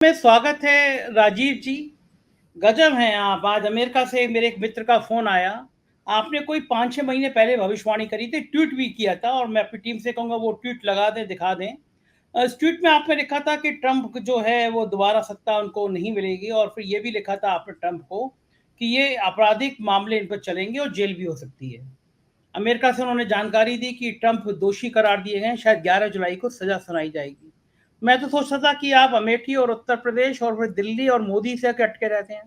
में स्वागत है राजीव जी। गजब हैं आप। आज अमेरिका से मेरे एक मित्र का फ़ोन आया। आपने कोई 5-6 महीने पहले भविष्यवाणी करी थी, ट्वीट भी किया था और मैं अपनी टीम से कहूँगा वो ट्वीट लगा दें, दिखा दें। इस ट्वीट में आपने लिखा था कि ट्रंप जो है वो दोबारा सत्ता उनको नहीं मिलेगी और फिर ये भी लिखा था आपने ट्रंप को कि ये आपराधिक मामले इन पर चलेंगे और जेल भी हो सकती है। अमेरिका से उन्होंने जानकारी दी कि ट्रंप दोषी करार दिए गए हैं, शायद 11 जुलाई को सज़ा सुनाई जाएगी। मैं तो सोचता था कि आप अमेठी और उत्तर प्रदेश और फिर दिल्ली और मोदी से आके अटके रहते हैं।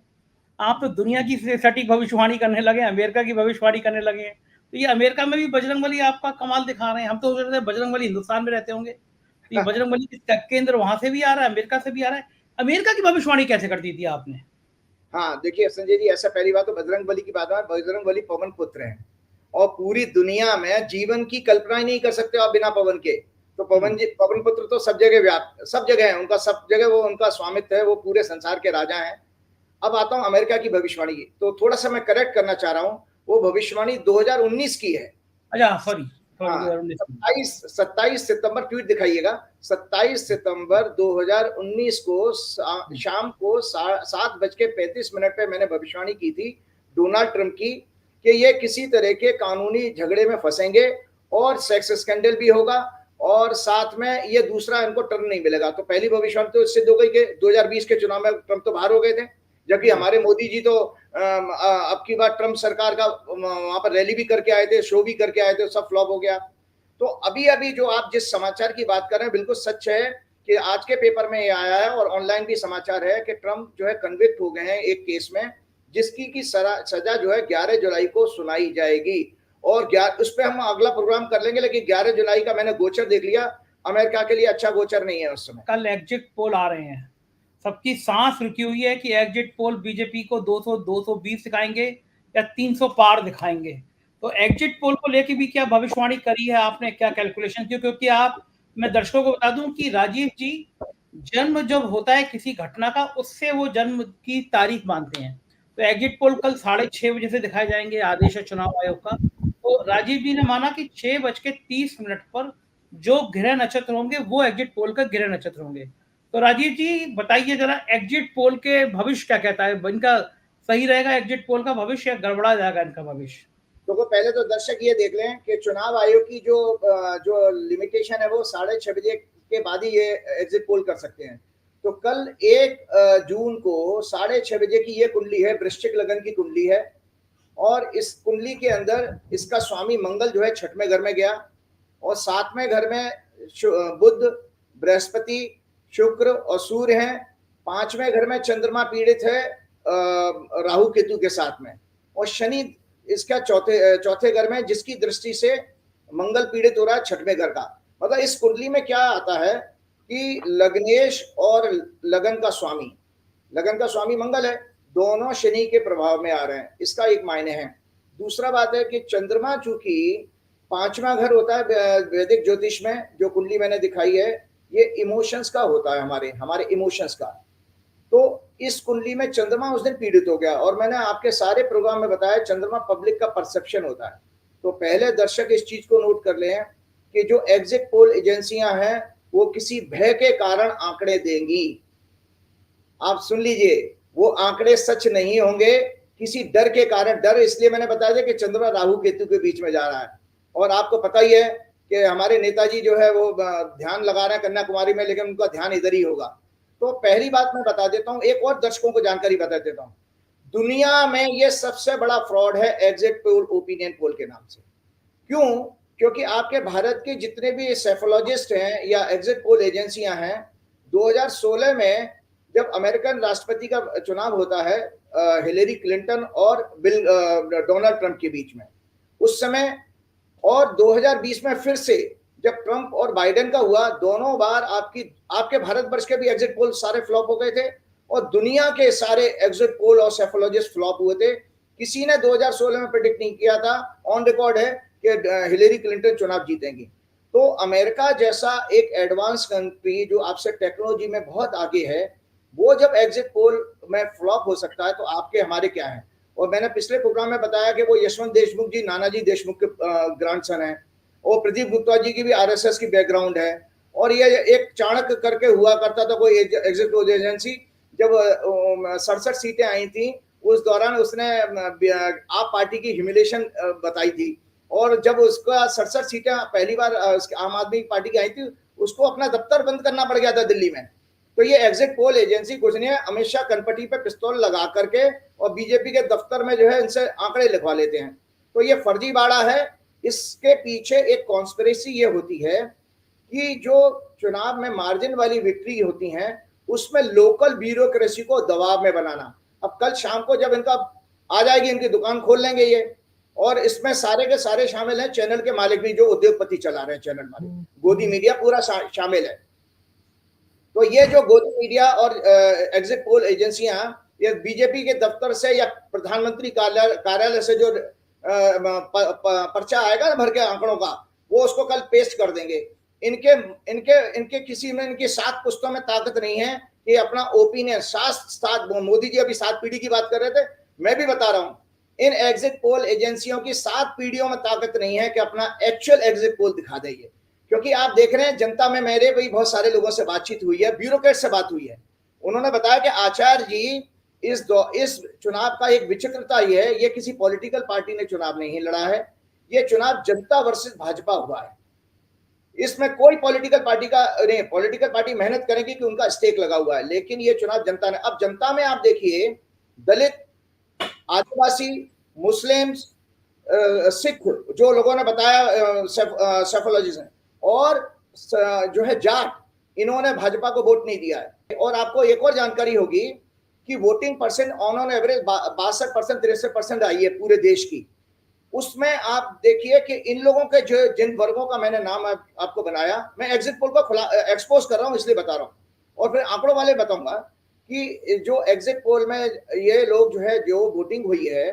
आप तो दुनिया की सटीक भविष्यवाणी करने लगे हैं, अमेरिका की भविष्यवाणी करने लगे हैं। तो ये अमेरिका में भी बजरंगबली आपका कमाल दिखा रहे हैं। हम तो सोच रहे थे बजरंगबली हिंदुस्तान में रहते होंगे। तो ये बजरंगबली का केंद्र वहाँ से भी आ रहा है, अमेरिका से भी आ रहा है। अमेरिका की भविष्यवाणी कैसे कर दी थी आपने? हाँ, देखिए संजय जी, ऐसा पहली बात तो बजरंगबली की बात है। बजरंगबली पवन पुत्र हैं और पूरी दुनिया में जीवन की कल्पना ही नहीं कर सकते आप बिना पवन के। तो पवन पुत्र तो सब जगह व्याप्त, सब जगह है उनका, सब जगह वो उनका स्वामित्व है, वो पूरे संसार के राजा हैं। अब आता हूँ अमेरिका की भविष्यवाणी की, तो थोड़ा सा मैं करेक्ट करना चाह रहा हूँ। वो भविष्यवाणी 2019 की है। अच्छा, सॉरी सॉरी, हाँ, 2019 की। 27 सितंबर, ट्वीट दिखाइएगा। 27 सितंबर 2019 को शाम को 7:35 पे मैंने भविष्यवाणी की थी डोनाल्ड ट्रंप की कि ये किसी तरह के कानूनी झगड़े में फंसेंगे और सेक्स स्कैंडल भी होगा और साथ में ये दूसरा इनको टर्न नहीं मिलेगा। तो पहली भविष्यवाणी तो सिद्ध हो गई कि 2020 के चुनाव में ट्रंप तो बाहर हो गए थे, जबकि हमारे मोदी जी तो अब की बार ट्रंप सरकार का वहां पर रैली भी करके आए थे, शो भी करके आए थे, सब फ्लॉप हो गया। तो अभी अभी जो आप जिस समाचार की बात कर रहे हैं बिल्कुल सच है कि आज के पेपर में ये आया है और ऑनलाइन भी समाचार है कि ट्रंप जो है कन्विक्ट हो गए हैं एक केस में, जिसकी की सजा जो है 11 जुलाई को सुनाई जाएगी। और उस पर हम अगला प्रोग्राम कर लेंगे, लेकिन 11 जुलाई का मैंने गोचर देख लिया, अमेरिका के लिए अच्छा गोचर नहीं है उस समय। कल एग्जिट पोल आ रहे हैं, सबकी सांस रुकी हुई है कि एग्जिट पोल बीजेपी को 200 220 दिखाएंगे या 300 पार दिखाएंगे। तो एग्जिट पोल को लेके भी क्या भविष्यवाणी करी है आपने, क्या कैलकुलेशन की? क्योंकि आप, मैं दर्शकों को बता दूं कि राजीव जी जन्म जब होता है किसी घटना का, उससे वो जन्म की तारीख मानते हैं। तो एग्जिट पोल कल 6:30 से दिखाए जाएंगे, आदेश है चुनाव आयोग का। तो राजीव जी ने माना कि 6:30 पर जो ग्रह नक्षत्र होंगे वो एग्जिट पोल का ग्रह नक्षत्र होंगे। तो राजीव जी बताइए जरा, एग्जिट पोल के भविष्य क्या कहता है? इनका सही रहेगा एग्जिट पोल का भविष्य या गड़बड़ा जाएगा इनका भविष्य? तो पहले तो दर्शक ये देख लें कि चुनाव आयोग की जो लिमिटेशन है वो 6:30 के बाद ही ये एग्जिट पोल कर सकते हैं। तो कल 1 जून को 6:30 की ये कुंडली है, वृश्चिक लगन की कुंडली है और इस कुंडली के अंदर इसका स्वामी मंगल जो है छठवें घर में गया और 7वें घर में बुध, बृहस्पति, शुक्र और सूर्य हैं। 5वें घर में चंद्रमा पीड़ित है राहु केतु के साथ में, और शनि इसका चौथे घर में, जिसकी दृष्टि से मंगल पीड़ित हो रहा है 6वें घर का। मतलब इस कुंडली में क्या आता है कि लग्नेश और लगन का स्वामी मंगल है, दोनों शनि के प्रभाव में आ रहे हैं, इसका एक मायने है। दूसरा बात है कि चंद्रमा चूंकि 5वां घर होता है वैदिक ज्योतिष में, जो कुंडली मैंने दिखाई है ये इमोशंस का होता है, हमारे इमोशंस का। तो इस कुंडली में चंद्रमा उस दिन पीड़ित हो गया, और मैंने आपके सारे प्रोग्राम में बताया चंद्रमा पब्लिक का परसेप्शन होता है। तो पहले दर्शक इस चीज को नोट कर लें कि जो एग्जिट पोल एजेंसियां हैं वो किसी भय के कारण आंकड़े देंगी। आप सुन लीजिए, वो आंकड़े सच नहीं होंगे, किसी डर के कारण। डर इसलिए मैंने बताया था कि चंद्रमा राहु केतु के बीच में जा रहा है, और आपको पता ही है कि हमारे नेताजी जो है वो ध्यान लगा रहे हैं कन्याकुमारी में, लेकिन उनका ध्यान इधर ही होगा। तो पहली बात मैं बता देता हूं, एक और दर्शकों को जानकारी बता देता हूं, दुनिया में ये सबसे बड़ा फ्रॉड है एग्जिट पोल ओपिनियन पोल के नाम से। क्यों? क्योंकि आपके भारत के जितने भी सेफोलॉजिस्ट हैं या एग्जिट पोल एजेंसियां हैं, 2016 में जब अमेरिकन राष्ट्रपति का चुनाव होता है हिलेरी क्लिंटन और डोनाल्ड ट्रंप के बीच में, उस समय, और 2020 में फिर से जब ट्रंप और बाइडेन का हुआ, दोनों बार आपके भारतवर्ष के भी एग्जिट पोल सारे फ्लॉप हो गए थे और दुनिया के सारे एग्जिट पोल और सेफोलॉजिस्ट फ्लॉप हुए थे। किसी ने 2016 में प्रेडिक्ट नहीं किया था, ऑन रिकॉर्ड है कि हिलेरी क्लिंटन चुनाव जीतेंगी। तो अमेरिका जैसा एक एडवांस कंट्री जो आपसे टेक्नोलॉजी में बहुत आगे है, वो जब एग्जिट पोल में फ्लॉप हो सकता है तो आपके हमारे क्या है। और मैंने पिछले प्रोग्राम में बताया कि वो यशवंत देशमुख जी नानाजी देशमुख के ग्रैंडसन हैं, और प्रदीप गुप्ता जी की भी आरएसएस की बैकग्राउंड है, और ये एक चाणक्य करके हुआ करता था कोई एग्जिट पोल एजेंसी, जब 67 सीटें आई थी उस दौरान उसने आप पार्टी की ह्यूमिलेशन बताई थी, और जब उसका 67 सीटें पहली बार आम आदमी पार्टी की आई थी, उसको अपना दफ्तर बंद करना पड़ गया था दिल्ली में। तो ये एग्जिट पोल एजेंसी कुछ नहीं है, अमित शाह कनपटी पे पिस्तौल लगा करके और बीजेपी के दफ्तर में जो है इनसे आंकड़े लिखवा लेते हैं। तो ये फर्जीवाड़ा है। इसके पीछे एक कॉन्स्पिरेसी ये होती है कि जो चुनाव में मार्जिन वाली विक्ट्री होती हैं उसमें लोकल ब्यूरोक्रेसी को दबाव में बनाना। अब कल शाम को जब इनका आ जाएगी, इनकी दुकान खोल लेंगे ये, और इसमें सारे के सारे शामिल हैं, चैनल के मालिक भी जो उद्योगपति चला रहे हैं, चैनल मालिक गोदी मीडिया पूरा शामिल है। तो ये जो गोदी मीडिया और एग्जिट पोल एजेंसियां, ये बीजेपी के दफ्तर से या प्रधानमंत्री कार्यालय से जो पर्चा आएगा ना भर के आंकड़ों का, वो उसको कल पेस्ट कर देंगे। इनके इनके इनके किसी में इनकी 7 पुस्तों में ताकत नहीं है कि अपना ओपिनियन 7 मोदी जी अभी 7 पीढ़ी की बात कर रहे थे, मैं भी बता रहा हूं, इन एग्जिट पोल एजेंसियों की 7 पीढ़ियों में ताकत नहीं है कि अपना एक्चुअल एग्जिट पोल दिखा देंगे। क्योंकि आप देख रहे हैं जनता में, मेरे भी बहुत सारे लोगों से बातचीत हुई है, ब्यूरोक्रेट से बात हुई है, उन्होंने बताया कि आचार्य जी इस चुनाव का एक विचित्रता ये है, ये किसी पॉलिटिकल पार्टी ने चुनाव नहीं लड़ा है, ये चुनाव जनता वर्सेस भाजपा हुआ है। इसमें कोई पॉलिटिकल पार्टी का नहीं, पॉलिटिकल पार्टी मेहनत करेगी कि उनका स्टेक लगा हुआ है, लेकिन ये चुनाव जनता ने। अब जनता में आप देखिए, दलित, आदिवासी, मुस्लिम, सिख, जो लोगों ने बताया सेफोलॉजी से, और जो है जाट, इन्होंने भाजपा को वोट नहीं दिया है। और आपको एक और जानकारी होगी कि वोटिंग परसेंट ऑन एवरेज 62% 63% आई है पूरे देश की। उसमें आप देखिए कि इन लोगों के जो जिन वर्गों का मैंने नाम आपको बनाया, मैं एग्जिट पोल को एक्सपोज कर रहा हूं इसलिए बता रहा हूं, और फिर आंकड़ों वाले बताऊंगा कि जो एग्जिट पोल में ये लोग जो है, जो वोटिंग हुई है,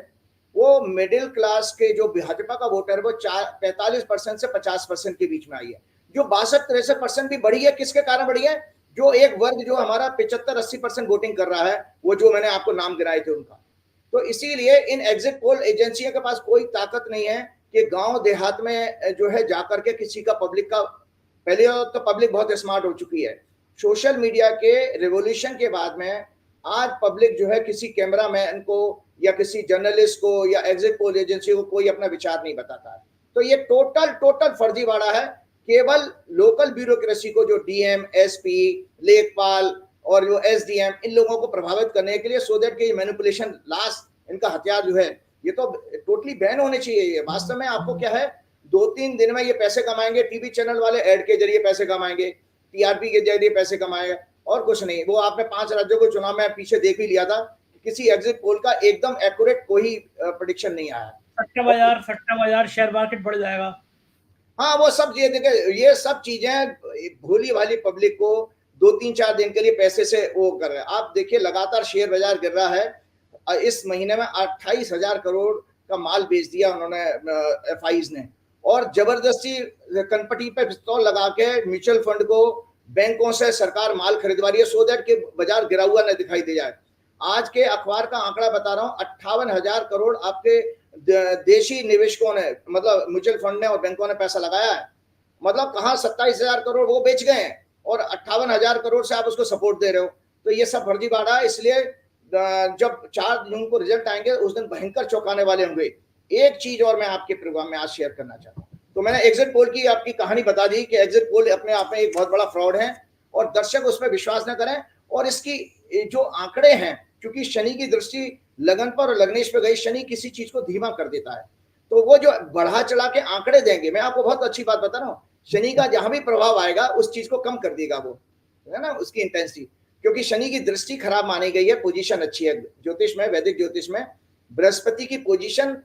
वो मिडिल क्लास के जो भाजपा का वोटर वो 45% से 50% के बीच में आई है। जो 62-63% भी बढ़ी है, किसके कारण बढ़ी है? जो एक वर्ग जो हमारा 75-80% वोटिंग कर रहा है, वो जो मैंने आपको नाम गिनाए थे उनका। तो इसीलिए इन एग्जिट पोल एजेंसियों के पास कोई ताकत नहीं है कि गांव देहात में जो है जाकर के किसी का पब्लिक का, पहले तो पब्लिक बहुत स्मार्ट हो चुकी है, सोशल मीडिया के रिवॉल्यूशन के बाद में आज पब्लिक जो है किसी कैमरामैन को या किसी जर्नलिस्ट को या एग्जिट पोल एजेंसी को कोई अपना विचार नहीं बताता है। तो ये टोटल फर्जीवाड़ा है। केवल लोकल ब्यूरोक्रेसी को, जो डीएम, एसपी, लेखपाल और जो एसडीएम, इन लोगों को प्रभावित करने के लिए, सो दैट कि मैनिपुलेशन लास्ट इनका हथियार जो है, ये तो टोटली बैन होने चाहिए। ये वास्तव में आपको क्या है, 2-3 दिन में ये पैसे कमाएंगे, टीवी चैनल वाले ऐड के जरिए पैसे कमाएंगे, टीआरपी के जरिए पैसे कमाएंगे, और कुछ नहीं। वो आपने 5 राज्यों को चुनाव में पीछे देख ही लिया था, किसी एग्जिट पोल का एकदम एक्यूरेट कोई प्रेडिक्शन नहीं आया। सट्टा बाजार, शेयर मार्केट बढ़ जाएगा। हाँ, वो सब ये देखे, ये सब चीजें भोली भाली पब्लिक को 2-3-4 दिन के लिए पैसे से वो कर रहे हैं। आप देखिए लगातार शेयर बाजार गिर रहा है। इस महीने में 28,000 करोड़ का माल बेच दिया उन्होंने, एफआईज ने, और जबरदस्ती कनपटी पे पिस्तौल लगा के म्यूचुअल फंड को, बैंकों से सरकार माल खरीदवा रही है, सो दैट कि बाजार गिरा हुआ न दिखाई दे जाए। आज के अखबार का आंकड़ा बता रहा हूं, 58,000 करोड़ आपके देशी निवेशकों ने, मतलब म्यूचुअल फंड ने और बैंकों ने पैसा लगाया है। मतलब कहां 27,000 करोड़ वो बेच गए हैं, और 58,000 करोड़ से आप उसको सपोर्ट दे रहे हो। तो ये सब फर्जीवाड़ा है। इसलिए जब 4 जून को रिजल्ट आएंगे, उस दिन भयंकर चौंकाने वाले होंगे। एक चीज और मैं आपके प्रोग्राम में आज शेयर करना चाहता हूँ। तो मैंने एग्जिट पोल की आपकी कहानी बता दी कि एग्जिट पोल अपने आप में एक बहुत बड़ा फ्रॉड है, और दर्शक उस पर विश्वास न करें। और इसकी जो आंकड़े हैं, क्योंकि शनि की दृष्टि लगन पर और लग्नेश पे गई, शनि किसी चीज को धीमा कर देता है, तो वो जो बढ़ा चढ़ा के आंकड़े देंगे, मैं आपको बहुत अच्छी बात बता रहा हूँ, शनि का जहां भी प्रभाव आएगा उस चीज को कम कर देगा वो, है ना, उसकी इंटेंसिटी। क्योंकि शनि की दृष्टि खराब मानी गई है, पोजीशन अच्छी है ज्योतिष में, वैदिक ज्योतिष में बृहस्पति की पोजीशन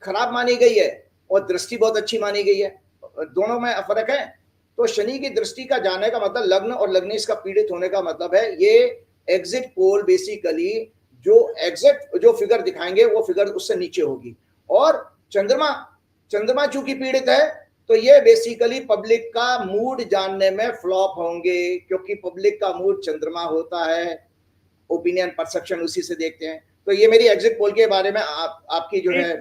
खराब मानी गई है और दृष्टि बहुत अच्छी मानी गई है, दोनों में फर्क है। तो शनि की दृष्टि का जाने का मतलब लग्न और लग्नेश का पीड़ित होने का मतलब है। ये एग्जिट पोल बेसिकली जो फिगर दिखाएंगे वो फिगर उससे नीचे होगी। और चंद्रमा चूंकि पीड़ित है, तो ये बेसिकली पब्लिक का मूड जानने में फ्लॉप होंगे, क्योंकि पब्लिक का मूड चंद्रमा होता है, ओपिनियन परसेप्शन उसी से देखते हैं। तो ये मेरी एग्जिट पोल के बारे में आपकी जो है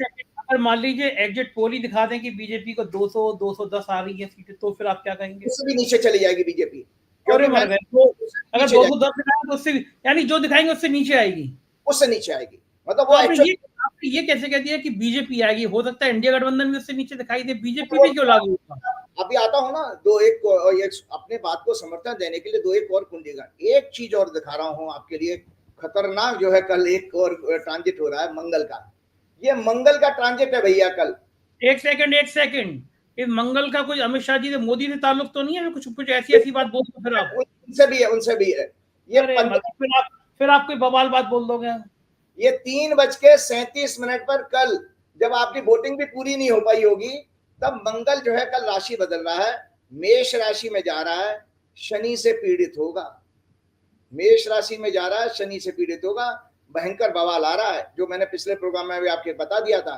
अगर मान लीजिए एग्जिट पोल ही दिखा दें कि बीजेपी को 200 210 आ रही है सीटें, तो फिर आप क्या कहेंगे? उससे भी नीचे चली जाएगी बीजेपी, अरे क्योंकि मर मैं गए, तो अगर नीचे जाएगी, 210 दिखाएं तो उससे यानी जो दिखाएंगे उससे नीचे आएगी। उससे नीचे आएगी, मतलब तो वो एक्चुअल आपने ये कैसे कह दिया कि बीजेपी आएगी? हो सकता है इंडिया गठबंधन भी उससे नीचे दिखाई दे, बीजेपी पे क्यों लागू होगा? अभी आता हूँ ना, दो एक और ये अपने बात को समर्थन देने के लिए दो एक और कुंडीगा, एक चीज और दिखा रहा हूँ आपके लिए, खतरनाक जो है कल एक और ट्रांजिट हो रहा है मंगल का, ये मंगल का ट्रांजिट है भैया कल। एक सेकंड, एक सेकंड, इस मंगल का कुछ अमित शाह जी से मोदी से ताल्लुक तो नहीं है? कुछ कुछ ऐसी ऐसी बात बोल दो फिर आप। उनसे भी है, उनसे भी है। ये अरे मतलब 15 फिर आप कोई बवाल बात बोल दोगे। ये 3:37 पर कल, जब आपकी वोटिंग भी पूरी नहीं हो पाई होगी, तब मंगल जो है कल राशि बदल रहा है, मेष राशि में जा रहा है, शनि से पीड़ित होगा, मेष राशि में जा रहा है, शनि से पीड़ित होगा, भयंकर बवाल आ रहा है, जो मैंने पिछले प्रोग्राम में भी आपके बता दिया था,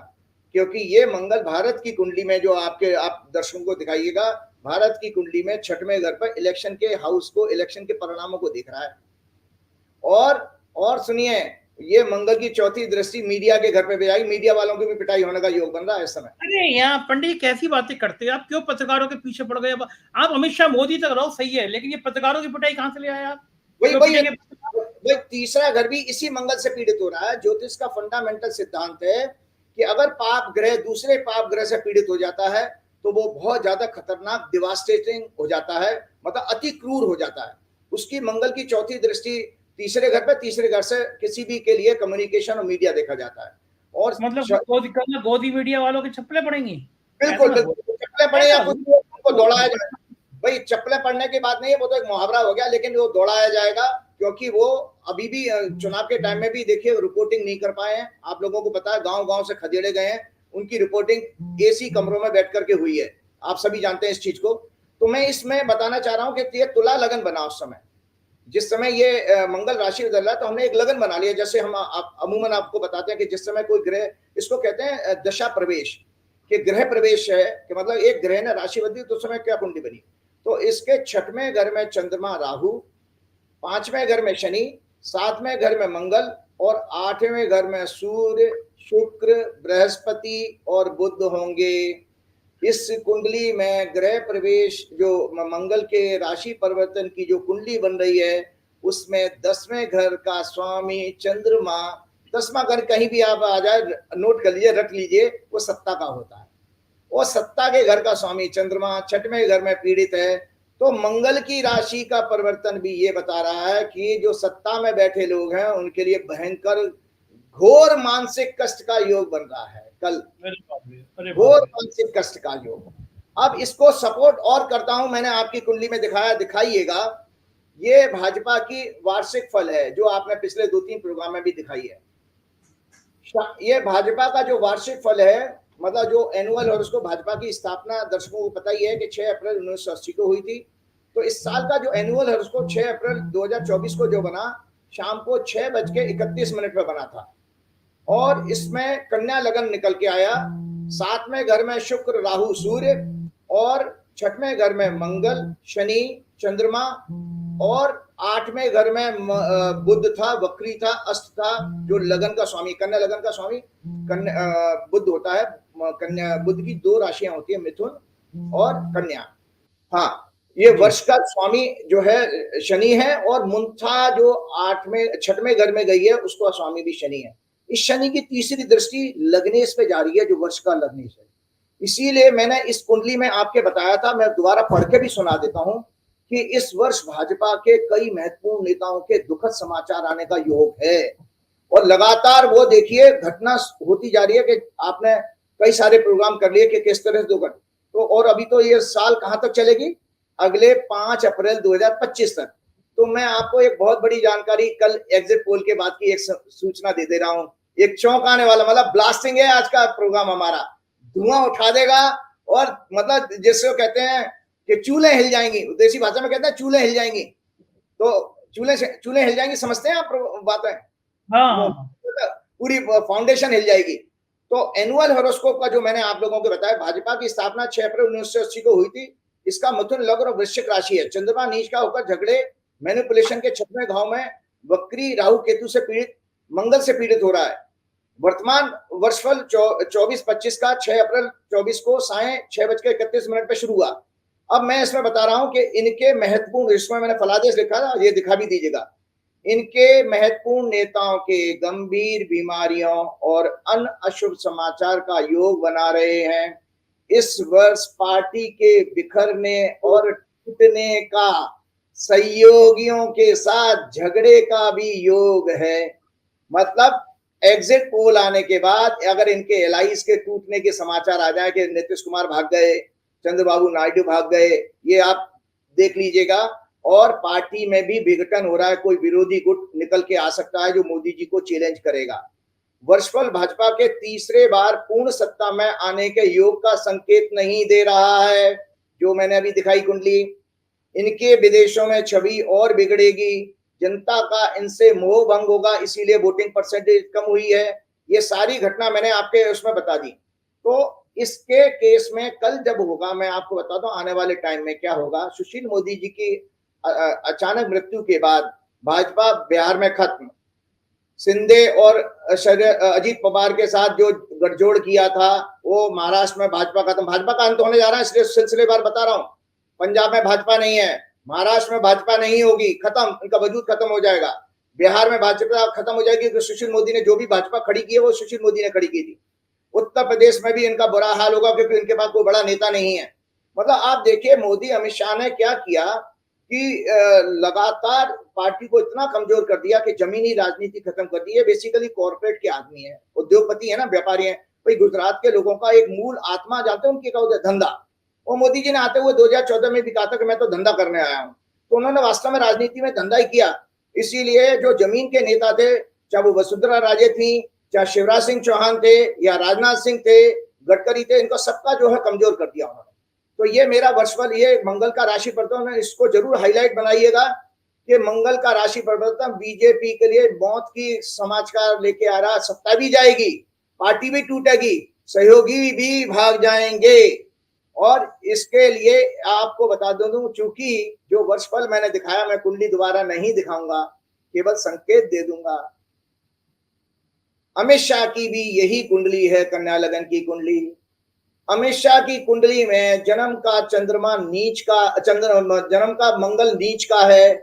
क्योंकि ये मंगल भारत की कुंडली में, जो आपके आप दर्शकों को दिखाइएगा, भारत की कुंडली में छठवें घर पर इलेक्शन के हाउस को, इलेक्शन के परिणामों को देख रहा है। और सुनिए, ये मंगल की चौथी दृष्टि मीडिया के घर पे भी आई, मीडिया वालों की भी पिटाई होने का योग बन रहा है इस समय। अरे यहाँ पंडित जी कैसी बातें करते हैं आप? क्यों पत्रकारों के पीछे पड़ गए? आप अमित शाह मोदी तक रहो, सही है, लेकिन ये पत्रकारों की पिटाई कहां से ले आए आप? वही क्यों वही पिटेंगे? वही तीसरा घर भी इसी मंगल से पीड़ित हो रहा है। ज्योतिष का फंडामेंटल सिद्धांत है कि अगर पाप ग्रह दूसरे पाप ग्रह से पीड़ित हो जाता है तो वो बहुत ज्यादा खतरनाक, डिवास्टेटिंग हो जाता है, मतलब अति क्रूर हो जाता है। उसकी मंगल की चौथी दृष्टि तीसरे घर पे, तीसरे घर से किसी भी के लिए कम्युनिकेशन और मीडिया देखा जाता है। और मतलब गोदी मीडिया वालों के चप्पलें पड़ेंगी? बिल्कुल बिल्कुल, चप्पलें पड़े या कुछ उनको दौड़ाया जाए, भाई चप्पलें पड़ने की बात नहीं है, वो तो एक मुहावरा हो गया, लेकिन वो दौड़ाया जाएगा, क्योंकि वो अभी भी चुनाव के टाइम में भी देखिए रिपोर्टिंग नहीं कर पाए हैं। आप लोगों को पता है, गांव गांव से खदेड़े गए हैं, उनकी रिपोर्टिंग एसी कमरों में बैठ करके हुई है, आप सभी जानते हैं इस चीज को। तो मैं इसमें बताना चाह रहा हूं कि ये तुला लगन बना उस समय, जिस समय ये मंगल राशि बदल रहा है, तो हमने एक लगन बना लिया, जैसे हम अमूमन आपको बताते हैं कि जिस समय कोई ग्रह, इसको कहते हैं दशा प्रवेश, कि ग्रह प्रवेश है, कि मतलब एक ग्रह ने राशि बदली तो उस समय क्या कुंडली बनी। तो इसके छठवें घर में चंद्रमा राहु, पांचवें घर में शनि, सातवें घर में मंगल और आठवें घर में सूर्य, शुक्र, बृहस्पति और बुध होंगे। इस कुंडली में ग्रह प्रवेश, जो मंगल के राशि परिवर्तन की जो कुंडली बन रही है, उसमें 10वें घर का स्वामी चंद्रमा, 10वां घर कहीं भी आप आ जाए, नोट कर लीजिए, रख लीजिए, वो सत्ता का होता है, और सत्ता के घर का स्वामी चंद्रमा छठवें घर में पीड़ित है। तो मंगल की राशि का परिवर्तन भी ये बता रहा है कि जो सत्ता में बैठे लोग हैं उनके लिए भयंकर घोर मानसिक कष्ट का योग बन रहा है कल, घोर मानसिक कष्ट का योग। अब इसको सपोर्ट और करता हूं, मैंने आपकी कुंडली में दिखाया, दिखाइएगा, ये भाजपा की वार्षिक फल है, जो आपने पिछले 2-3 प्रोग्राम में भी दिखाई है। ये भाजपा का जो वार्षिक फल है, मतलब जो एनुअल, और उसको भाजपा की स्थापना दर्शकों को पता ही है कि 6 अप्रैल 1980 को हुई थी। तो इस साल का जो एनुअल है उसको 6 अप्रैल 2024 को जो बना, शाम को 6:31 पर बना था, और इसमें कन्या लगन निकल के आया। 7वें घर में शुक्र, राहु, सूर्य, और 6वें घर में मंगल, शनि, चंद्रमा, और 8वें घर में बुध था, वक्री था, अस्त था, जो लगन का स्वामी, कन्या लगन का स्वामी बुध होता है। कन्या, बुध की 2 राशियां होती है, मिथुन और कन्या। हाँ, ये वर्ष का स्वामी जो है शनि है, और मुंथा जो 6वें घर में गई है, उसका स्वामी भी शनि है। इस शनि की तीसरी दृष्टि लग्नेश पे जा रही है, जो वर्ष का लग्नेश है। इसीलिए मैंने इस कुंडली में आपके बताया था, मैं दोबारा पढ़ के भी सुना देता हूं कि इस वर्ष भाजपा के कई महत्वपूर्ण नेताओं के दुखद समाचार आने का योग है, और लगातार वो देखिए घटना होती जा रही है कि आपने कई सारे प्रोग्राम कर लिए कि किस तरह से दुखद। तो और अभी तो ये साल कहां तक चलेगी, अगले 5 अप्रैल 2025 तक। तो मैं आपको एक बहुत बड़ी जानकारी कल एग्जिट पोल के बाद की एक सूचना दे दे रहा हूं, एक चौंक आने वाला, मतलब ब्लास्टिंग है आज का प्रोग्राम हमारा, धुआं उठा देगा, और मतलब जिसको कहते हैं कि चूल्हे हिल जाएंगी, देसी भाषा में कहते हैं चूल्हे हिल जाएंगी, तो चूल्हे हिल जाएंगी, समझते हैं आप बातें? हाँ, पूरी फाउंडेशन हिल जाएगी। तो एनुअल हॉरोस्कोप का जो मैंने आप लोगों को बताया, भाजपा की स्थापना 6 अप्रैल 1980 को हुई थी। इसका मिथुन, लग्न और वृश्चिक राशि है। चंद्रमा नीच का होकर झगड़े, मैनिपुलेशन के 6वें घाव में वक्री राहु केतु से पीड़ित, मंगल से पीड़ित हो रहा है। वर्तमान वर्षफल 24-25 का 6 अप्रैल 24 को साय 6:31 पे शुरू हुआ। अब मैं इसमें बता रहा हूं कि इनके महत्वपूर्ण, इसमें मैंने फलादेश लिखा था, ये दिखा भी दीजिएगा। इनके महत्वपूर्ण नेताओं के गंभीर बीमारियों और अन्य अशुभ समाचार का योग बना रहे हैं। इस वर्ष पार्टी के बिखरने और टूटने का, सहयोगियों के साथ झगड़े का भी योग है। मतलब एग्जिट पोल आने के बाद अगर इनके एलाइज के टूटने के समाचार आ जाए कि नीतीश कुमार भाग गए, चंद्रबाबू नायडू भाग गए, ये आप देख लीजिएगा। और पार्टी में भी विघटन हो रहा है, कोई विरोधी गुट निकल के आ सकता है जो मोदी जी को चैलेंज करेगा। वर्षफल भाजपा के तीसरे बार पूर्ण सत्ता में आने के योग का संकेत नहीं दे रहा है। जो मैंने अभी दिखाई कुंडली, इनके विदेशों में छवि और बिगड़ेगी, जनता का इनसे मोह भंग होगा, इसीलिए वोटिंग परसेंटेज कम हुई है। ये सारी घटना मैंने आपके उसमें बता दी। तो इसके केस में कल जब होगा, मैं आपको बताता हूं आने वाले टाइम में क्या होगा। सुशील मोदी जी की अचानक मृत्यु के बाद भाजपा बिहार में खत्म, शिंदे और अजीत पवार के साथ जो गठजोड़ किया था वो महाराष्ट्र में भाजपा खत्म, भाजपा का अंत होने जा रहा है, इसलिए सिलसिलेवार बता रहा हूं। पंजाब में भाजपा नहीं है, महाराष्ट्र में भाजपा नहीं होगी, खत्म, इनका वजूद खत्म हो जाएगा। बिहार में भाजपा खत्म हो जाएगी क्योंकि सुशील मोदी ने जो भी भाजपा खड़ी की है वो सुशील मोदी ने खड़ी की थी। उत्तर प्रदेश में भी इनका बुरा हाल होगा क्योंकि इनके पास कोई बड़ा नेता नहीं है। मतलब आप देखिए मोदी अमित शाह ने क्या किया कि लगातार पार्टी को इतना कमजोर कर दिया कि जमीनी राजनीति खत्म कर दी है। बेसिकली कॉर्पोरेट के आदमी है, उद्योगपति है ना, व्यापारी है। भाई गुजरात के लोगों का एक मूल आत्मा जानते हैं उनकी क्या होता है, धंधा। और मोदी जी ने आते हुए 2014 में भी कहा था कि मैं तो धंधा करने आया हूं, तो उन्होंने वास्तव में राजनीति में धंधा ही किया। इसीलिए जो जमीन के नेता थे, चाहे वो वसुंधरा राजे थी, चाहे शिवराज सिंह चौहान थे या राजनाथ सिंह थे, गडकरी थे, इनको सबका जो है कमजोर कर दिया उन्होंने। तो ये मेरा वर्षफल, ये मंगल का राशि परिवर्तन, इसको जरूर हाईलाइट बनाइएगा कि मंगल का राशि परिवर्तन बीजेपी के लिए मौत की समाचार लेके आ रहा। सत्ता भी जाएगी, पार्टी भी टूटेगी, सहयोगी भी भाग जाएंगे। और इसके लिए आपको बता दूं, चूंकि जो वर्षफल मैंने दिखाया, मैं कुंडली दोबारा नहीं दिखाऊंगा, केवल संकेत दे दूंगा। अमित शाह की भी यही कुंडली है, कन्या लगन की कुंडली। अमित शाह की कुंडली में जन्म का चंद्रमा नीच का, जन्म का मंगल नीच का है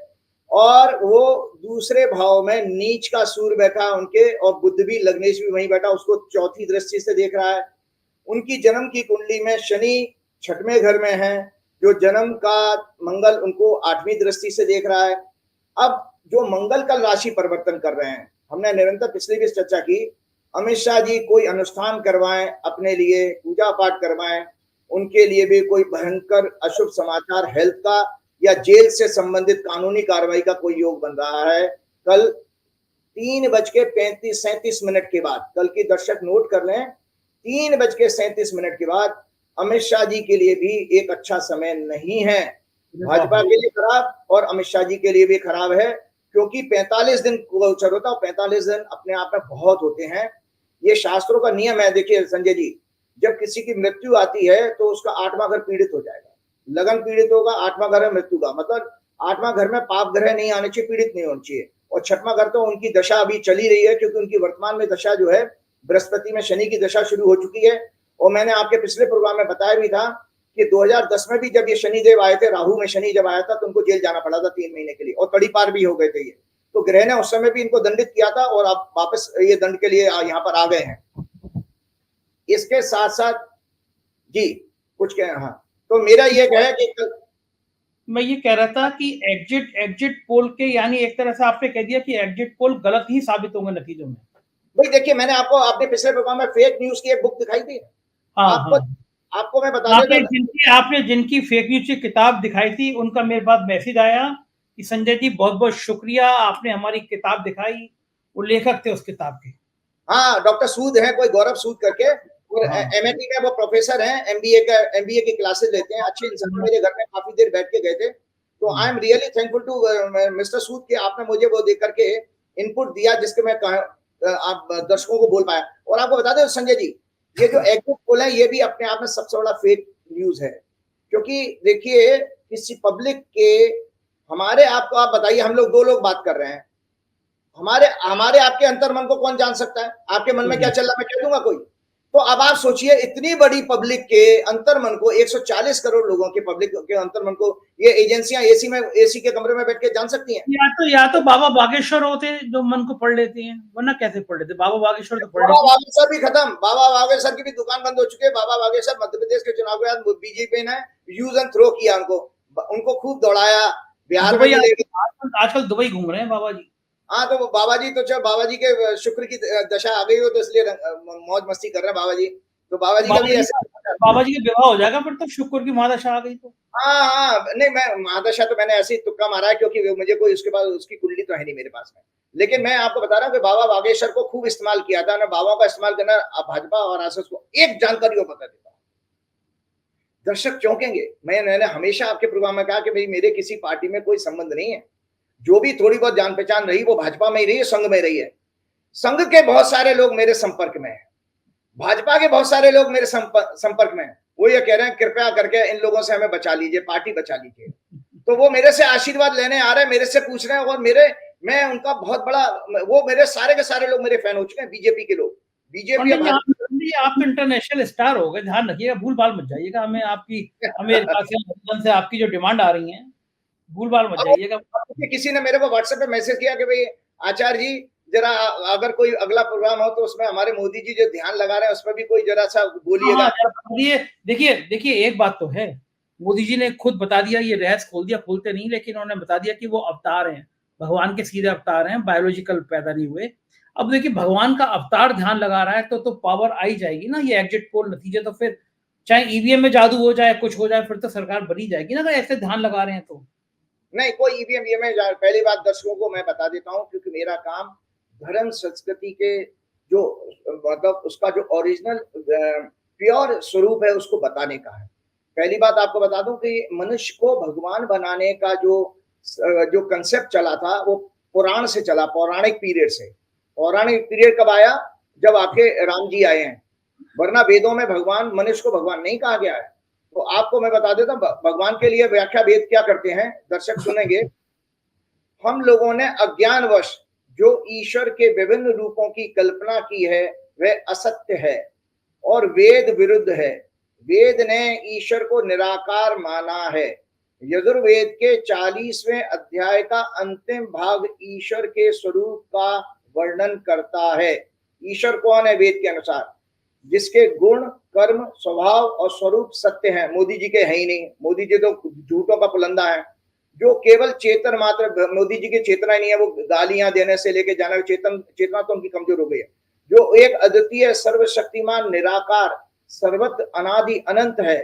और वो दूसरे भाव में नीच का सूर्य बैठा उनके, और बुध भी, लग्नेश भी वहीं बैठा, उसको चौथी दृष्टि से देख रहा है। उनकी जन्म की कुंडली में शनि 6वें घर में है, जो जन्म का मंगल उनको 8वीं दृष्टि से देख रहा है। अब जो मंगल कल राशि परिवर्तन कर रहे हैं, हमने निरंतर पिछली भी चर्चा की, अमित शाह जी कोई अनुष्ठान करवाएं, अपने लिए पूजा पाठ करवाएं, उनके लिए भी कोई भयंकर अशुभ समाचार हेल्थ का या जेल से संबंधित कानूनी कार्रवाई का कोई योग बन रहा है। कल 3:37 के बाद, कल की दर्शक नोट कर लें, 3:37 के बाद अमित शाह जी के लिए भी एक अच्छा समय नहीं है। भाजपा के लिए खराब और अमित शाह जी के लिए भी खराब है, क्योंकि 45 दिन गोचर होता है और 45 दिन अपने आप में बहुत होते हैं। ये शास्त्रों का नियम है। देखिए संजय जी, जब किसी की मृत्यु आती है तो उसका 8वां घर पीड़ित हो जाएगा, लगन पीड़ित होगा, 8वां घर है मृत्यु का, मतलब 8वां घर में पाप ग्रह नहीं आने चाहिए, पीड़ित नहीं होना चाहिए। और 6वां घर तो उनकी दशा अभी चली रही है, क्योंकि उनकी वर्तमान में दशा जो है बृहस्पति में शनि की दशा शुरू हो चुकी है। और मैंने आपके पिछले प्रोग्राम में बताया भी था कि 2010 में भी जब ये शनिदेव आए थे, राहु में शनि जब आया था, तो उनको जेल जाना पड़ा था 3 महीने के लिए, और तड़ी पार भी हो गए थे ये। तो ग्रह ने उस समय भी इनको दंडित किया था और अब वापस ये दंड के लिए यहाँ पर आ गए हैं। इसके साथ साथ जी कुछ कह, हाँ, तो मेरा ये है कि मैं ये कह रहा था कि एग्जिट पोल के, यानी एक तरह से आपने कह दिया कि एग्जिट पोल गलत ही साबित होंगे नतीजों में। भाई देखिए, मैंने आपने पिछले प्रोग्राम में फेक न्यूज की एक बुक दिखाई थी। हाँ, आपको मैं बता देता, आपने जिनकी फेक न्यूज की किताब दिखाई थी, उनका मेरे पास मैसेज आया कि संजय जी बहुत बहुत शुक्रिया, आपने हमारी किताब दिखाई। वो लेखक थे उस किताब के। हाँ, डॉक्टर सूद हैं, कोई गौरव सूद करके, और एमएटी में वो प्रोफेसर हैं, एमबीए की क्लासेस लेते हैं, अच्छे इंसान, मेरे घर में काफी देर बैठ के गए थे। तो I am really thankful to mister Sood कि आपने मुझे वो देख करके इनपुट दिया, जिसके मैं आप दर्शकों को बोल पाया। और आपको बता दें संजय जी, ये जो एग्जिट पोल है ये भी अपने आप में सबसे बड़ा फेक न्यूज है। क्योंकि देखिए, किसी पब्लिक के, हमारे आपको आप बताइए, हम लोग 2 लोग बात कर रहे हैं, हमारे हमारे आपके अंतर्मन को कौन जान सकता है? आपके मन में क्या चल रहा है मैं कह दूंगा कोई? तो अब आप सोचिए, इतनी बड़ी पब्लिक के अंतर्मन को, 140 करोड़ लोगों के पब्लिक के अंतर्मन को ये एजेंसियां एसी के कमरे में बैठ के जान सकती हैं? या तो बाबा बागेश्वर होते जो मन को पढ़ लेते हैं, वरना कैसे पढ़ लेते? बाबा बागेश्वर तो पढ़ बाबा लेते हैं। बागेश्वर भी खत्म, बाबा बागेश्वर की भी दुकान बंद हो चुकी है। बाबा बागेश्वर मध्य प्रदेश के चुनाव के बाद बीजेपी ने यूज एंड थ्रो किया, उनको खूब दौड़ाया, बिहार में दुबई भी ले गए। आजकल दुबई घूम रहे हैं बाबा जी। हाँ, तो बाबा जी तो बाबा जी के शुक्र की दशा आ गई हो, तो इसलिए मौज मस्ती कर रहे हैं बाबा जी। तो बाबा जी का भी ऐसे। बाबा जी का विवाह हो जाएगा फिर तो, शुक्र की महादशा आ गई तो। हाँ हाँ, नहीं मैं महादशा तो मैंने ऐसे ही तुक्का मारा है, क्योंकि मुझे कोई उसके बाद उसकी कुंडली तो है नहीं मेरे पास में। लेकिन मैं आपको बता रहा हूँ कि बाबा बागेश्वर को खूब इस्तेमाल किया था ना, बाबा का इस्तेमाल करना भाजपा और आरएसएस को। एक जानकारी को बता देता हूँ, दर्शक चौंकेंगे। मैंने हमेशा आपके प्रोग्राम में कहा कि भाई मेरे किसी पार्टी में कोई संबंध नहीं है, जो भी थोड़ी बहुत जान पहचान रही वो भाजपा में ही रही है, संघ में रही है। संघ के बहुत सारे लोग मेरे संपर्क में है, भाजपा के बहुत सारे लोग मेरे संपर्क में है। वो ये कह रहे हैं कृपया करके इन लोगों से हमें बचा लीजिए, पार्टी बचा लीजिए। तो वो मेरे से आशीर्वाद लेने आ रहे हैं, मेरे से पूछ रहे हैं, और मैं उनका बहुत बड़ा, वो मेरे सारे के सारे लोग मेरे फैन हो चुके हैं, बीजेपी के लोग। बीजेपी आप तो इंटरनेशनल स्टार हो गए, ध्यान रखिएगा, भूल भाल मत जाइएगा। हमें अमेरिका से, लंदन से आपकी जो डिमांड आ रही है, भूल भाल मत जाइएगा। किसी ने मेरे को व्हाट्सएप पे मैसेज किया कि भाई आचार्य जी, जरा अगर कोई अगला प्रोग्राम हो तो उसमें हमारे मोदी जी जो ध्यान लगा रहे हैं उसमें भी कोई जरा सा बोलिएगा। देखिए देखिए, एक बात तो है, मोदी जी ने खुद बता दिया, ये रहस्य खोल दिया, खोलते नहीं लेकिन उन्होंने बता दिया कि वो अवतार हैं, भगवान के सीधे अवतार हैं, बायोलॉजिकल पैदा नहीं हुए। अब देखिए, भगवान का अवतार ध्यान लगा रहा है तो पावर आई जाएगी ना। ये एग्जिट पोल नतीजे तो फिर चाहे ईवीएम में जादू हो जाए, कुछ हो जाए, फिर तो सरकार बनी जाएगी ना, अगर ऐसे ध्यान लगा रहे हैं तो। नहीं, कोई ईवीएम में पहली बात दर्शकों को मैं बता देता हूँ, क्योंकि मेरा काम धर्म संस्कृति के जो मतलब उसका जो ओरिजिनल प्योर स्वरूप है उसको बताने का है। पहली बात आपको बता दूं कि मनुष्य को भगवान बनाने का जो कंसेप्ट चला था वो पुराण से चला, पौराणिक पीरियड से। पौराणिक पीरियड कब आया? जब आपके राम जी आए हैं, वरना वेदों में भगवान, मनुष्य को भगवान नहीं कहा गया है। तो आपको मैं बता देता हूँ भगवान के लिए व्याख्या वेद क्या करते हैं, दर्शक सुनेंगे। हम लोगों ने अज्ञानवश जो ईश्वर के विभिन्न रूपों की कल्पना की है वह असत्य है और वेद विरुद्ध है। वेद ने ईश्वर को निराकार माना है। यजुर्वेद के 40वें अध्याय का अंतिम भाग ईश्वर के स्वरूप का वर्णन करता है। ईश्वर कौन है वेद के अनुसार? जिसके गुण, कर्म, स्वभाव और स्वरूप सत्य है। मोदी जी के है ही नहीं, मोदी जी तो झूठों का पुलंदा है। जो केवल चेतन मात्र, मोदी जी की चेतना ही नहीं है, वो गालियां देने से लेके जाना, चेतना तो उनकी कमजोर हो गई है। जो एक अद्वितीय सर्वशक्तिमान निराकार सर्वत्र अनादि अनंत है,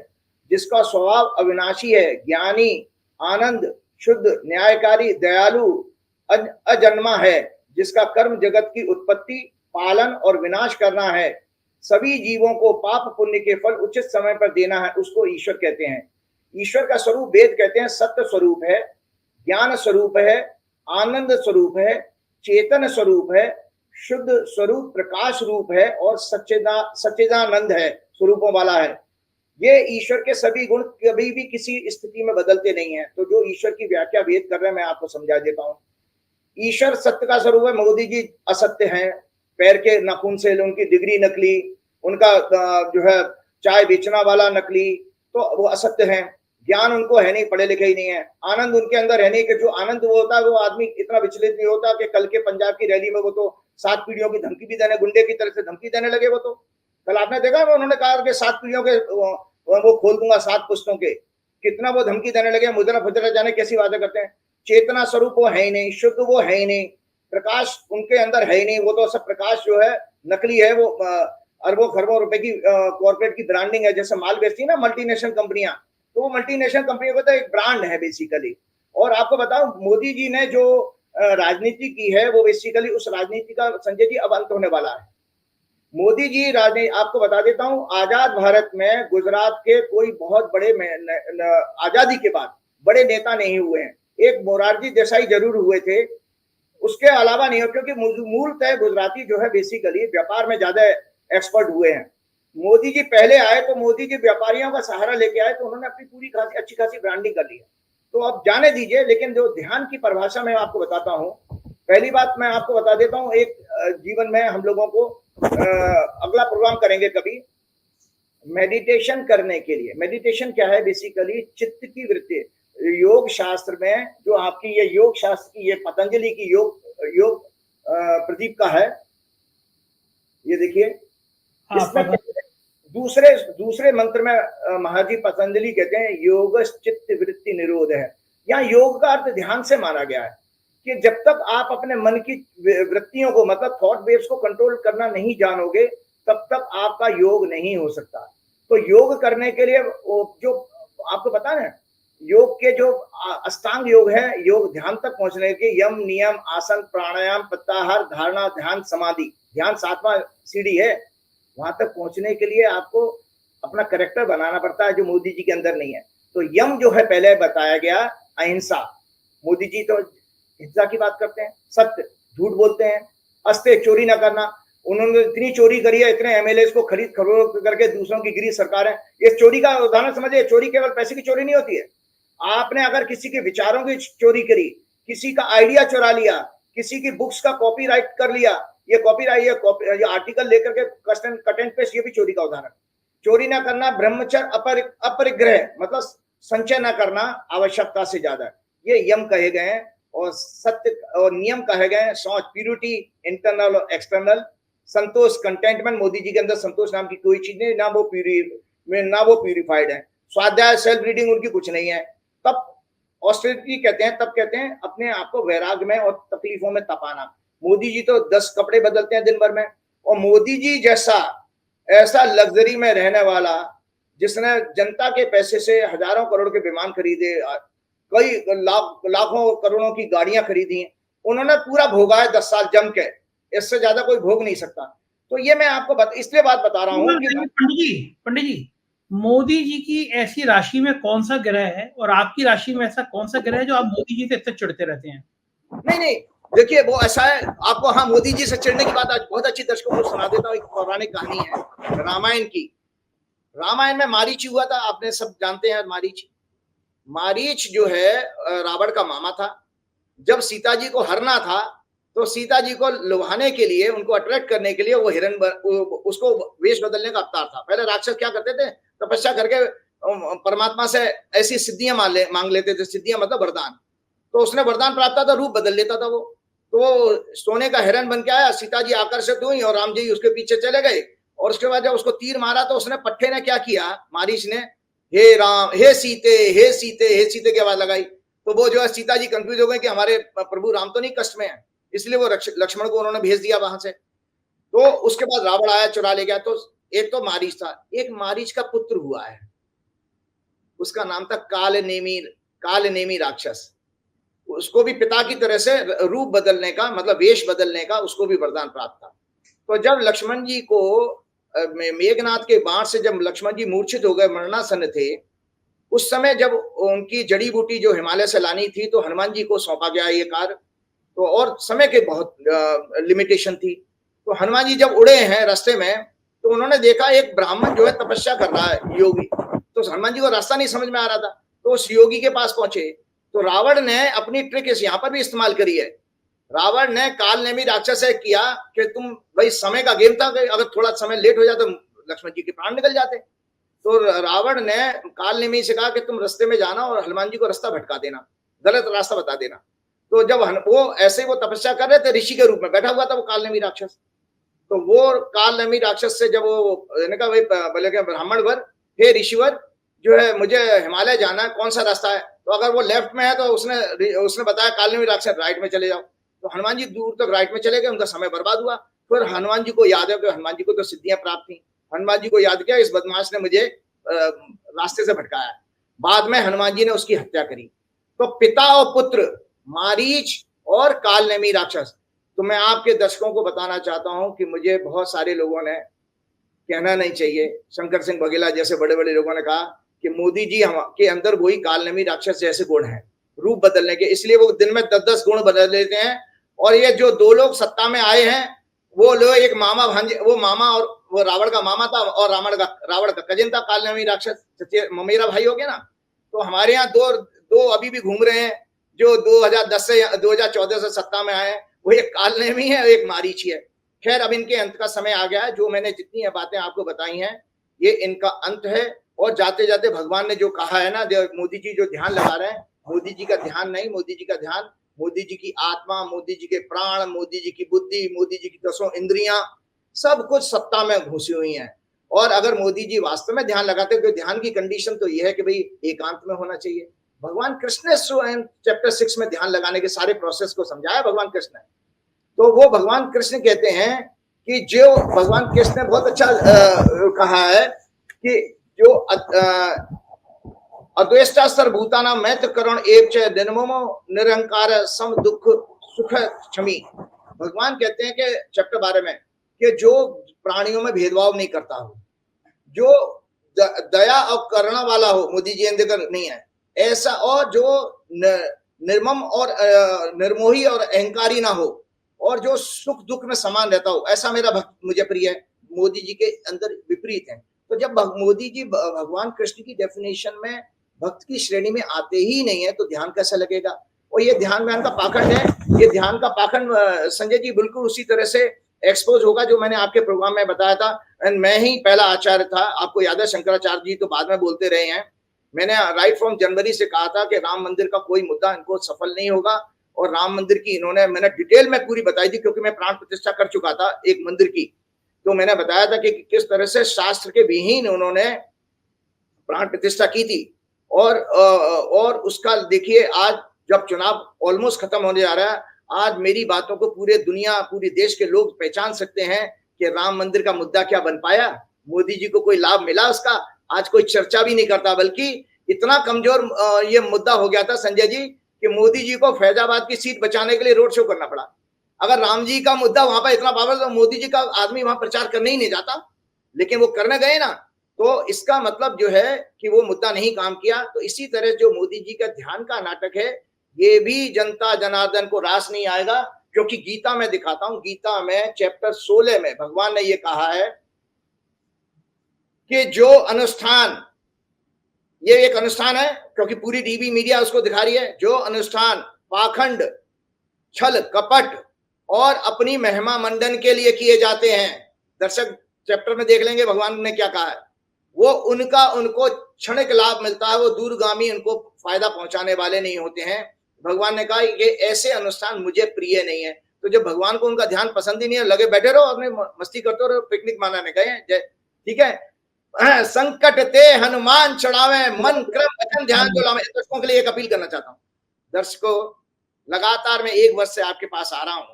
जिसका स्वभाव अविनाशी है, ज्ञानी, आनंद, शुद्ध, न्यायकारी, दयालु, अजन्मा है, जिसका कर्म जगत की उत्पत्ति, पालन और विनाश करना है, सभी जीवों को पाप पुण्य के फल उचित समय पर देना है, उसको ईश्वर कहते हैं। ईश्वर का स्वरूप वेद कहते हैं सत्य स्वरूप है, ज्ञान स्वरूप है, आनंद स्वरूप है, चेतन स्वरूप है, शुद्ध स्वरूप प्रकाश रूप है और सच्चिदानंद है, स्वरूपों वाला है। ये ईश्वर के सभी गुण कभी भी किसी स्थिति में बदलते नहीं है। तो जो ईश्वर की व्याख्या वेद कर रहे हैं मैं आपको समझा देता हूँ। ईश्वर सत्य का स्वरूप है, मोदी जी असत्य हैं, पैर के नाखून से उनकी डिग्री नकली, उनका जो है चाय बेचना वाला नकली, तो वो असत्य हैं। ज्ञान उनको है नहीं, पढ़े लिखे ही नहीं है। आनंद उनके अंदर है नहीं, कि जो आनंद वो होता है वो आदमी इतना विचलित नहीं होता कि कल के पंजाब की रैली में वो तो 7 पीढ़ियों की धमकी भी देने, गुंडे की तरह से धमकी देने लगे। वो तो कल आपने देखा उन्होंने कहा कि 7 पीढ़ियों के वो खोल दूंगा, 7 पुस्तकों के, कितना वो धमकी देने लगे। मुजरा फुजरा जाने कैसी बातें करते हैं। चेतना स्वरूप वो है ही नहीं, शुद्ध वो है ही नहीं, प्रकाश उनके अंदर है ही नहीं। वो तो सब प्रकाश जो है नकली है। वो अरबों खरबों रुपए की कॉर्पोरेट की ब्रांडिंग है, जैसे माल बेचती है ना मल्टीनेशनल कंपनियां, तो वो मल्टीनेशनल कंपनियों का तो एक ब्रांड है बेसिकली। और आपको बताऊं मोदी जी ने जो राजनीति की है वो बेसिकली उस राजनीति का, संजय जी, अब अंत होने वाला है। मोदी जी राजनीति, आपको बता देता हूं, आजाद भारत में गुजरात के कोई बहुत बड़े आजादी के बाद बड़े नेता नहीं हुए हैं। एक मोरारजी देसाई जरूर हुए थे, उसके अलावा नहीं हो, क्योंकि मूलतः गुजराती जो है बेसिकली व्यापार में ज्यादा एक्सपर्ट हुए हैं। मोदी जी पहले आए तो मोदी जी व्यापारियों का सहारा लेके आए, तो उन्होंने अपनी पूरी अच्छी खासी ब्रांडिंग कर ली है। तो अब जाने दीजिए, लेकिन जो ध्यान की परिभाषा में आपको बताता हूं, पहली बात मैं आपको बता देता हूँ, एक जीवन में हम लोगों को अगला प्रोग्राम करेंगे कभी मेडिटेशन करने के लिए। मेडिटेशन क्या है? बेसिकली चित्त की वृत्ति। योग शास्त्र में जो आपकी ये योग शास्त्र की, ये पतंजलि की योग प्रदीप का है, ये देखिए। इसमें दूसरे मंत्र में महर्षि पतंजलि कहते हैं योग चित्त वृत्ति निरोध है। यहाँ योग का अर्थ ध्यान से माना गया है कि जब तक आप अपने मन की वृत्तियों को, मतलब थॉट वेव्स को कंट्रोल करना नहीं जानोगे, तब तक आपका योग नहीं हो सकता। तो योग करने के लिए जो आपको पता है, योग के जो अष्टांग योग है, योग ध्यान तक पहुंचने के, यम नियम आसन प्राणायाम प्रत्याहार धारणा ध्यान समाधि, ध्यान 7वां सीढ़ी है। वहां तक पहुंचने के लिए आपको अपना कैरेक्टर बनाना पड़ता है, जो मोदी जी के अंदर नहीं है। तो यम जो है पहले बताया गया, अहिंसा। मोदी जी तो हिंसा की बात करते हैं, सत्य, झूठ बोलते हैं, अस्ते, चोरी ना करना। उन्होंने इतनी चोरी करी है, इतने एमएलए को खरीद खरोद करके दूसरों की गिरी सरकार है। ये चोरी का उदाहरण समझिए। चोरी केवल पैसे की चोरी नहीं होती है। आपने अगर किसी के विचारों की चोरी करी, किसी का आइडिया चुरा लिया, किसी की बुक्स का कॉपीराइट कर लिया, ये आर्टिकल लेकर के कट एंड पेस्ट, ये भी चोरी का उदाहरण। चोरी ना करना, ब्रह्मचर्य अपरिग्रह, मतलब संचय ना करना आवश्यकता से ज्यादा, ये यम कहे गए हैं। और सत्य और नियम कहे गए हैं, शौच, प्यूरिटी इंटरनल और एक्सटर्नल, संतोष कंटेंटमेंट। मोदी जी के अंदर संतोष नाम की कोई चीज नहीं, ना वो प्यूरिफाइड है। स्वाध्याय सेल्फ रीडिंग उनकी कुछ नहीं है। तब ऑस्टेरिटी कहते हैं, तब कहते हैं अपने आप को वैराग्य में और तकलीफों में तपाना। मोदी जी तो 10 कपड़े बदलते हैं दिन भर में। और मोदी जी जैसा ऐसा लग्जरी में रहने वाला, जिसने जनता के पैसे से हजारों करोड़ के विमान खरीदे, कई लाखों करोड़ों की गाड़ियां खरीदी, उन्होंने पूरा भोगा है 10 साल जम के। इससे ज्यादा कोई भोग नहीं सकता। तो ये मैं आपको इसलिए बात बता रहा हूँ कि पंडित जी, मोदी जी की ऐसी राशि में कौन सा ग्रह है और आपकी राशि में ऐसा कौन सा ग्रह है जो आप मोदी जी से इतने चिढ़ते रहते हैं? नहीं, देखिए वो ऐसा है आपको, हाँ, मोदी जी से चिढ़ने की बात आज बहुत अच्छी दर्शकों को सुना देता हूँ। एक पौराणिक कहानी है रामायण की। रामायण में मारीच हुआ था, आपने सब जानते हैं। मारीच जो है रावण का मामा था। जब सीता जी को हरना था, तो सीता जी को लुभाने के लिए, उनको अट्रैक्ट करने के लिए वो उसको वेश बदलने का अवतार था। पहले राक्षस क्या करते थे, तपस्या करके परमात्मा से ऐसी सिद्धियां मांग लेते थे। सिद्धियां मतलब वरदान। तो उसने वरदान प्राप्त था, रूप बदल लेता था वो। तो सोने का हिरण बन के आया, सीता जी आकर्षित हुई और राम जी उसके पीछे चले गए। और उसके बाद जब उसको तीर मारा, तो उसने पट्टे ने क्या किया, मारीच ने, हे राम, हे सीते, हे सीते, हे सीते की आवाज लगाई। तो वो जो है सीता जी कंफ्यूज हो गए कि हमारे प्रभु राम तो नहीं कष्ट में है, इसलिए वो लक्ष्मण को उन्होंने भेज दिया वहां से। तो उसके बाद रावण आया, चुरा ले गया। तो एक तो मारीच था, एक मारीच का पुत्र हुआ है, उसका नाम था कालनेमी राक्षस। उसको भी पिता की तरह से रूप बदलने का, मतलब वेश बदलने का, उसको भी वरदान प्राप्त था। तो जब लक्ष्मण जी को मेघनाथ के बाण से जब लक्ष्मण जी मूर्छित हो गए, मरणासन थे, उस समय जब उनकी जड़ी बूटी जो हिमालय से लानी थी, तो हनुमान जी को सौंपा गया ये कार्य। तो और समय के बहुत लिमिटेशन थी। तो हनुमान जी जब उड़े हैं रास्ते में, तो उन्होंने देखा एक ब्राह्मण जो है तपस्या कर रहा है, योगी। तो हनुमान जी को रास्ता नहीं समझ में आ रहा था, तो उस योगी के पास पहुंचे। तो रावण ने अपनी ट्रिक इस यहाँ पर भी इस्तेमाल करी है। रावण ने कालनेमी राक्षस से किया कि तुम, भाई समय का गेम था, अगर थोड़ा समय लेट हो जाता तो लक्ष्मण जी के प्राण निकल जाते। तो रावण ने कालनेमी से कहा कि तुम रास्ते में जाना और हनुमान जी को रास्ता भटका देना, गलत रास्ता बता देना। तो जब वो ऐसे वो तपस्या कर रहे थे, ऋषि के रूप में बैठा हुआ था वो कालनेमी राक्षस। तो वो कालनेमी राक्षस से जब वो बोले ब्राह्मण वर, हे ऋषिवर, जो है मुझे हिमालय जाना है, कौन सा रास्ता है? तो अगर वो लेफ्ट में है, तो उसने बताया कालनेमी राक्षस राइट में चले जाओ। तो हनुमान जी दूर तक राइट में चले गए, उनका समय बर्बाद हुआ। फिर हनुमान जी को याद है कि हनुमान जी को तो सिद्धियां प्राप्त थी। हनुमान जी को याद किया, इस बदमाश ने मुझे रास्ते से भटकाया। बाद में हनुमान जी ने उसकी हत्या करी। तो पिता और पुत्र, मारीच और कालनेमी राक्षस। तो मैं आपके दर्शकों को बताना चाहता हूं कि मुझे बहुत सारे लोगों ने, कहना नहीं चाहिए, शंकर सिंह बघेला जैसे बड़े बड़े लोगों ने कहा कि मोदी जी के अंदर वही कालनेमी राक्षस जैसे गुण हैं, रूप बदलने के, इसलिए वो दिन में 10-10 गुण बदल लेते हैं। और ये जो 2 लोग सत्ता में आए हैं, वो लोग एक मामा भांजे, वो मामा और वो रावण का मामा था और रावण का कजिन था कालनेमी राक्षस, मेरा भाई हो गया ना। तो हमारे यहाँ दो अभी भी घूम रहे हैं, जो 2010 से 2014 से सत्ता में आए हैं। वो एक कालनेमी है और एक मारीची है। खैर अब इनके अंत का समय आ गया है। जो मैंने जितनी बातें आपको बताई हैं ये इनका अंत है। और जाते जाते भगवान ने जो कहा है ना, मोदी जी जो ध्यान लगा रहे हैं, मोदी जी का ध्यान नहीं, मोदी जी का ध्यान मोदी जी की आत्मा, मोदी जी के प्राण, मोदी जी की बुद्धि, मोदी जी की 10 इंद्रियां, सब कुछ सत्ता में घुसी हुई हैं। और अगर मोदी जी वास्तव में ध्यान लगाते तो ध्यान की कंडीशन तो यह है कि भाई एकांत में होना चाहिए। भगवान कृष्ण ने स्वयं चैप्टर 6 में ध्यान लगाने के सारे प्रोसेस को समझाया भगवान कृष्ण ने। तो वो भगवान कृष्ण कहते हैं कि जो भगवान कृष्ण ने बहुत अच्छा कहा है कि जो अद्वेष्टा सर्वभूतानां मैत्र करुण एव च निर्ममो निरंकार सम दुख सुख क्षमी। भगवान कहते हैं कि चैप्टर 12 में कि जो प्राणियों में भेदभाव नहीं करता हो, जो दया और करुणा वाला हो, मोदी जी अंदर नहीं है ऐसा, और जो निर्मम और निर्मोही और अहंकारी ना हो, और जो सुख दुख में समान रहता हो, ऐसा मेरा भक्त मुझे प्रिय है। मोदी जी के अंदर विपरीत है। तो जब मोदी जी भगवान कृष्ण की डेफिनेशन में भक्त की श्रेणी में आते ही नहीं है तो ध्यान कैसा लगेगा। और ये ध्यान में का पाखंड है। ये ध्यान का पाखंड संजय जी बिल्कुल उसी तरह से एक्सपोज होगा जो मैंने आपके प्रोग्राम में बताया था। एंड मैं ही पहला आचार्य था, आपको याद है, शंकराचार्य जी तो बाद में बोलते रहे हैं। मैंने राइट फ्रॉम जनवरी से कहा था कि राम मंदिर का कोई मुद्दा इनको सफल नहीं होगा। और राम मंदिर की इन्होंने मैंने डिटेल में पूरी बताई थी, क्योंकि मैं प्राण प्रतिष्ठा कर चुका था एक मंदिर की। तो मैंने बताया था कि किस तरह से शास्त्र के विहीन उन्होंने प्राण प्रतिष्ठा की थी। और उसका देखिए आज जब चुनाव ऑलमोस्ट खत्म होने जा रहा है, आज मेरी बातों को पूरे दुनिया, पूरे देश के लोग पहचान सकते हैं कि राम मंदिर का मुद्दा क्या बन पाया, मोदी जी को कोई लाभ मिला उसका। आज कोई चर्चा भी नहीं करता, बल्कि इतना कमजोर ये मुद्दा हो गया था संजय जी कि मोदी जी को फैजाबाद की सीट बचाने के लिए रोड शो करना पड़ा। अगर राम जी का मुद्दा वहां पर इतना पावर, तो मोदी जी का आदमी वहां प्रचार करने ही नहीं जाता, लेकिन वो करने गए ना। तो इसका मतलब जो है कि वो मुद्दा नहीं काम किया। तो इसी तरह जो मोदी जी का ध्यान का नाटक है, ये भी जनता जनार्दन को रास नहीं आएगा। क्योंकि गीता में दिखाता हूं, गीता में चैप्टर 16 में भगवान ने ये कहा है कि जो अनुष्ठान, ये एक अनुष्ठान है, क्योंकि पूरी टीवी मीडिया उसको दिखा रही है, जो अनुष्ठान पाखंड, छल, कपट और अपनी महिमा मंडन के लिए किए जाते हैं, दर्शक चैप्टर में देख लेंगे भगवान ने क्या कहा है, वो उनको क्षणिक लाभ मिलता है, वो दूरगामी उनको फायदा पहुंचाने वाले नहीं होते हैं। भगवान ने कहा ये ऐसे अनुष्ठान मुझे प्रिय नहीं है। तो जब भगवान को उनका ध्यान पसंद ही नहीं है, लगे बैठे रहो, अपने मस्ती करते रहो, पिकनिक मनाने गए, ठीक है। संकट ते हनुमान चढ़ावे, मन क्रम वचन ध्यान जो लावे। दर्शकों के लिए एक अपील करना चाहता हूं। दर्शकों, लगातार मैं 1 वर्ष से आपके पास आ रहा हूं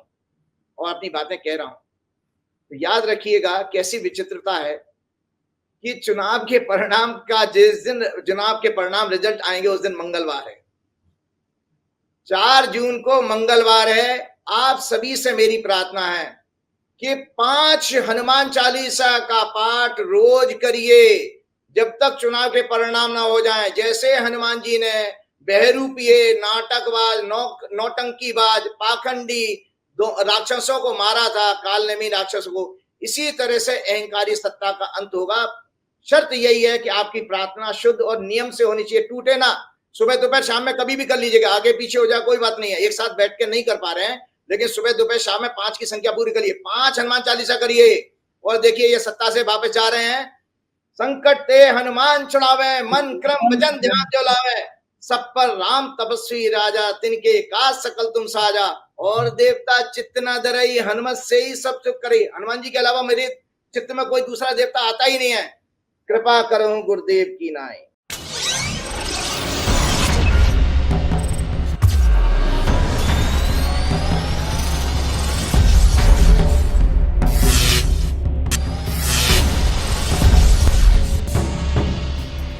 और अपनी बातें कह रहा हूं, तो याद रखिएगा कैसी विचित्रता है कि चुनाव के परिणाम का जिस दिन चुनाव के परिणाम रिजल्ट आएंगे उस दिन मंगलवार है, 4 जून को मंगलवार है। आप सभी से मेरी प्रार्थना है कि 5 हनुमान चालीसा का पाठ रोज करिए जब तक चुनाव के परिणाम ना हो जाएं। जैसे हनुमान जी ने बहरूपिये, नाटकबाज, नौटंकीबाज, पाखंडी राक्षसों को मारा था, कालनेमी राक्षसों को, इसी तरह से अहंकारी सत्ता का अंत होगा। शर्त यही है कि आपकी प्रार्थना शुद्ध और नियम से होनी चाहिए, टूटे ना। सुबह दोपहर शाम में कभी भी कर लीजिएगा, आगे पीछे हो जाए कोई बात नहीं है, एक साथ बैठ के नहीं कर पा रहे हैं, लेकिन सुबह दोपहर शाम में 5 की संख्या पूरी करिए, 5 हनुमान चालीसा करिए। और देखिए ये सत्ता से वापस जा रहे हैं। संकट ते हनुमान छुड़ावे, मन क्रम वचन ध्यान जो लावे, सब पर राम तपस्वी राजा, तिनके काज सकल तुम साजा। और देवता चित्त न डरई, हनुमत से ही सब चुप करे। हनुमान जी के अलावा मेरे चित्त में कोई दूसरा देवता आता ही नहीं है। कृपा करो गुरुदेव की नाई।